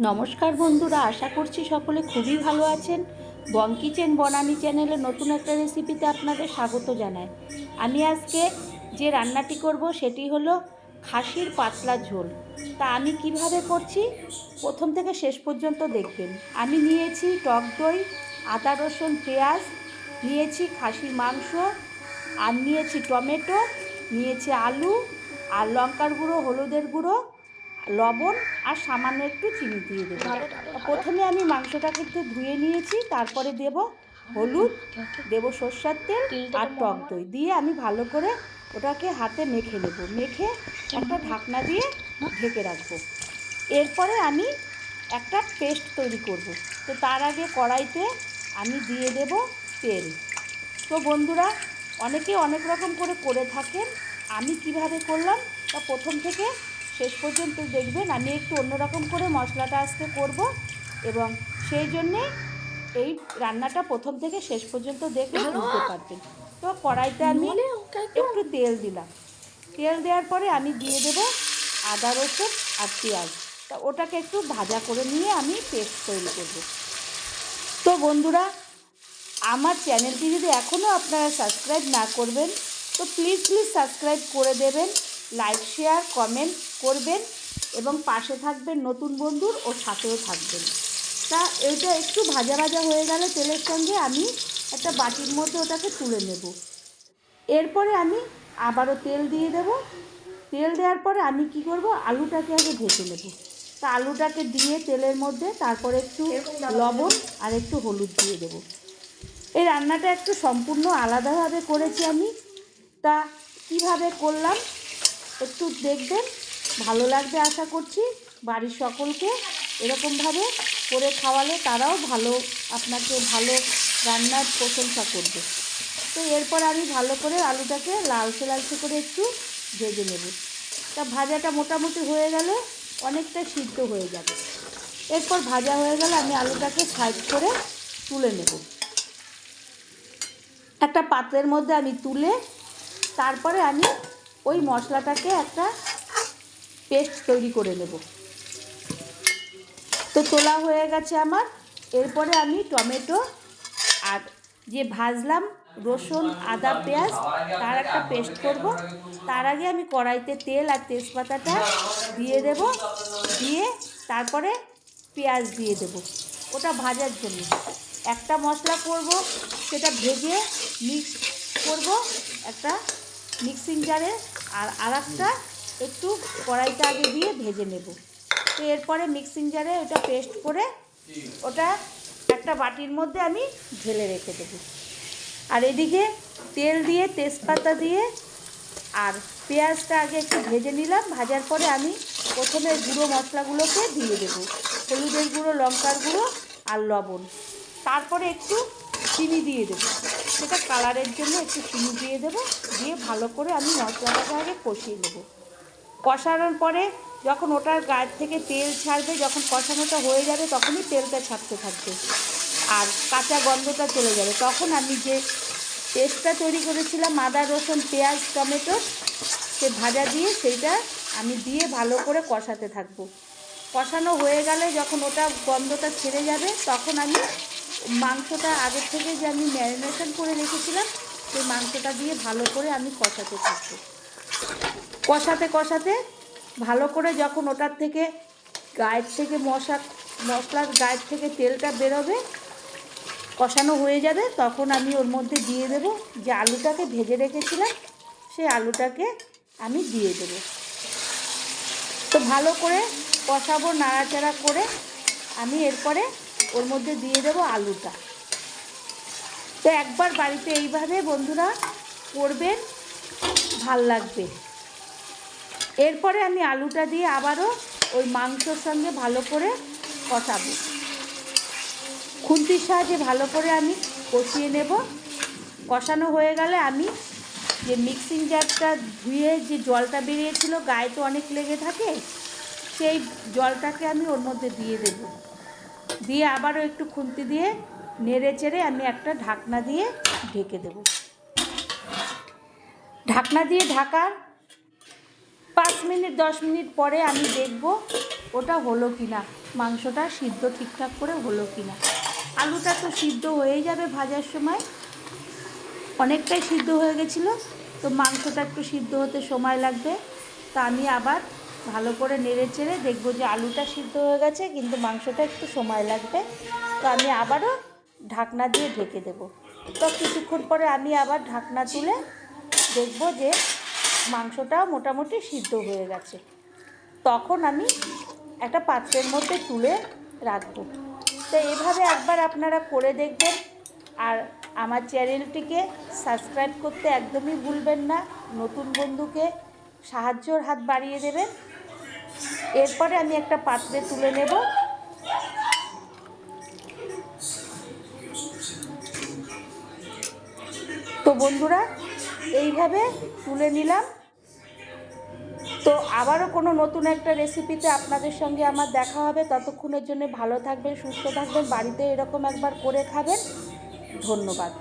নমস্কার বন্ধুরা, আশা করছি সকলে খুবই ভালো আছেন। বং কিচেন বনানী চ্যানেলে নতুন একটা রেসিপিতে আপনাদের স্বাগত জানাই। আমি আজকে যে রান্নাটি করব সেটি হলো খাসির পাতলা ঝোল। তা আমি কিভাবে করছি প্রথম থেকে শেষ পর্যন্ত দেখবেন। আমি নিয়েছি টক দই, আদা রসুন পেঁয়াজ, নিয়েছি খাসির মাংস, আর নিয়েছি টমেটো, নিয়েছি আলু, আর লঙ্কার গুঁড়ো, হলুদের গুঁড়ো, লবণ আর সামান্য একটু চিনি দিয়ে দেবো। প্রথমে আমি মাংসটাকে একটু ধুয়ে নিয়েছি, তারপরে দেব হলুদ, দেব সর্ষের তেল আর টক দই দিয়ে আমি ভালো করে ওটাকে হাতে মেখে নেব। মেখে একটা ঢাকনা দিয়ে ঢেকে রাখবো। এরপরে আমি একটা পেস্ট তৈরি করব। তো তার আগে কড়াইতে আমি দিয়ে দেব তেল। তো বন্ধুরা, অনেকে অনেক রকম করে থাকেন। আমি কিভাবে করলাম তা প্রথম থেকে শেষ পর্যন্ত দেখবেন। আমি একটু অন্যরকম করে মশলাটা আজকে করব, এবং সেই জন্যে এই রান্নাটা প্রথম থেকে শেষ পর্যন্ত দেখলে বুঝতে পারবেন। তো কড়াইতে আমি একটু তেল দিলাম। তেল দেওয়ার পরে আমি দিয়ে দেব আদা রসুন আর পেঁয়াজ। তা ওটাকে একটু ভাজা করে নিয়ে আমি পেস্ট তৈরি করব। তো বন্ধুরা, আমার চ্যানেলটি যদি এখনও আপনারা সাবস্ক্রাইব না করবেন তো প্লিজ সাবস্ক্রাইব করে দেবেন, লাইক শেয়ার কমেন্ট করবেন, এবং পাশে থাকবেন নতুন বন্ধুর ও সাথেও থাকবেন। তা এটা একটু ভাজা ভাজা হয়ে গেলে তেলের সঙ্গে আমি একটা বাটির মধ্যে ওটাকে তুলে নেব। এরপরে আমি আবারও তেল দিয়ে দেব। তেল দেওয়ার পরে আমি কি করব, আলুটাকে আগে ভেজে নেব। তা আলুটাকে দিয়ে তেলের মধ্যে তারপরে একটু লবণ আর একটু হলুদ দিয়ে দেব। এই রান্নাটা একটু সম্পূর্ণ আলাদাভাবে করেছি আমি। তা কিভাবে করলাম একটু দেখবেন, ভালো লাগবে আশা করছি। বাড়ির সকলকে এরকমভাবে করে খাওয়ালে তারাও আপনাকে ভালো রান্নার প্রশংসা করবে। তো এরপর আমি ভালো করে আলুটাকে লালচে করে একটু ভেজে নেব। তা ভাজাটা মোটামুটি হয়ে গেলে অনেকটা সিদ্ধ হয়ে যাবে। এরপর ভাজা হয়ে গেলে আমি আলুটাকে সাইড করে তুলে নেব। একটা পাত্রের মধ্যে আমি তুলে তারপরে আমি ওই মশলাটাকে একটা পেস্ট তৈরি করে নেব। তো তোলা হয়ে গেছে আমার। এরপরে আমি টমেটো আর যে ভাজলাম রসুন আদা পেঁয়াজ তার একটা পেস্ট করব। তার আগে আমি কড়াইতে তেল আর তেজপাতাটা দিয়ে দেব, দিয়ে তারপরে পেঁয়াজ দিয়ে দেব ওটা ভাজার জন্য। একটা মশলা করব, সেটা ভেজে মিক্স করব একটা মিক্সিং জারে, আর আরেকটা একটু কড়াইতে আগে দিয়ে ভেজে নেব। তো এরপরে মিক্সিং জারে ওটা পেস্ট করে ওটা একটা বাটির মধ্যে আমি ঢেলে রেখে দেব। আর এদিকে তেল দিয়ে তেজপাতা দিয়ে আর পেঁয়াজটা আগে একটু ভেজে নিলাম। ভাজার পরে আমি প্রথমে গুঁড়ো মশলাগুলোকে দিয়ে দেব, হলুদের গুঁড়ো, লঙ্কার গুঁড়ো আর লবণ। তারপরে একটু চিনি দিয়ে দেবো, সেটা কালারের জন্য একটু চিনি দিয়ে দেবো। দিয়ে ভালো করে আমি মশলাটাকে আগে কষিয়ে নেব। কষানোর পরে যখন ওটার গায়ের থেকে তেল ছাড়বে, যখন কষানোটা হয়ে যাবে তখনই তেলটা ছাড়তে থাকবে আর কাঁচা গন্ধটা চলে যাবে, তখন আমি যে পেস্টটা তৈরি করেছিলাম আদা রসুন পেঁয়াজ টমেটো সে ভাজা দিয়ে সেইটা আমি দিয়ে ভালো করে কষাতে থাকবো। কষানো হয়ে গেলে যখন ওটা গন্ধটা ছেড়ে যাবে তখন আমি মাংসটা আগের থেকে যে আমি ম্যারিনেশন করে রেখেছিলাম সেই মাংসটা দিয়ে ভালো করে আমি কষাতে থাকবো। কষাতে ভালো করে যখন ওটার থেকে গায়ের থেকে মশলার গায়ের থেকে তেলটা বেরোবে, কষানো হয়ে যাবে, তখন আমি ওর মধ্যে দিয়ে দেব যে আলুটাকে ভেজে রেখেছিলাম, সেই আলুটাকে আমি দিয়ে দেব। তো ভালো করে কষাবো, নাড়াচাড়া করে আমি এরপরে ওর মধ্যে দিয়ে দেব আলুটা। তো একবার বাড়িতে এইভাবে বন্ধুরা করবেন, ভাল লাগবে। এরপরে আমি আলুটা দিয়ে আবারও ওই মাংসর সঙ্গে ভালো করে কষাবো। খুন্তির সাহায্যে ভালো করে আমি কষিয়ে নেব। কষানো হয়ে গেলে আমি যে মিক্সিং জারটা ধুয়ে যে জলটা বেরিয়েছিল, গায়ে তো অনেক লেগে থাকে, সেই জলটাকে আমি ওর মধ্যে দিয়ে দেব। দিয়ে আবারও একটু খুন্তি দিয়ে নেড়ে চেড়ে আমি একটা ঢাকনা দিয়ে ঢেকে দেব। ঢাকনা দিয়ে ঢাকার 5 মিনিট 10 মিনিট পরে আমি দেখব ওটা হলো কি না, মাংসটা সিদ্ধ ঠিকঠাক করে হলো কি না। আলুটা তো সিদ্ধ হয়েই যাবে ভাজার সময়, অনেকটাই সিদ্ধ হয়ে গেছিলো, তো মাংসটা একটু সিদ্ধ হতে সময় লাগবে। তা আমি আবার ভালো করে নেড়ে চেড়ে দেখবো যে আলুটা সিদ্ধ হয়ে গেছে, কিন্তু মাংসটা একটু সময় লাগবে। তো আমি আবারও ঢাকনা দিয়ে ঢেকে দেবো। তো কিছুক্ষণ পরে আমি আবার ঢাকনা তুলে দেখব যে মাংসটাও মোটামুটি সিদ্ধ হয়ে গেছে। তখন আমি একটা পাত্রের মধ্যে তুলে রাখবো। তো এভাবে একবার আপনারা করে দেখবেন। আর আমার চ্যানেলটিকে সাবস্ক্রাইব করতে একদমই ভুলবেন না। নতুন বন্ধুকে সাহায্যর হাত বাড়িয়ে দেবেন। এরপরে আমি একটা পাত্রে তুলে নেব। তো বন্ধুরা, এইভাবে তুলে নিলাম। তো আবারও কোনো নতুন একটা রেসিপিতে আপনাদের সঙ্গে আমার দেখা হবে। ততক্ষণের জন্য ভালো থাকবেন, সুস্থ থাকবেন, বাড়িতে এরকম একবার করে খাবেন। ধন্যবাদ।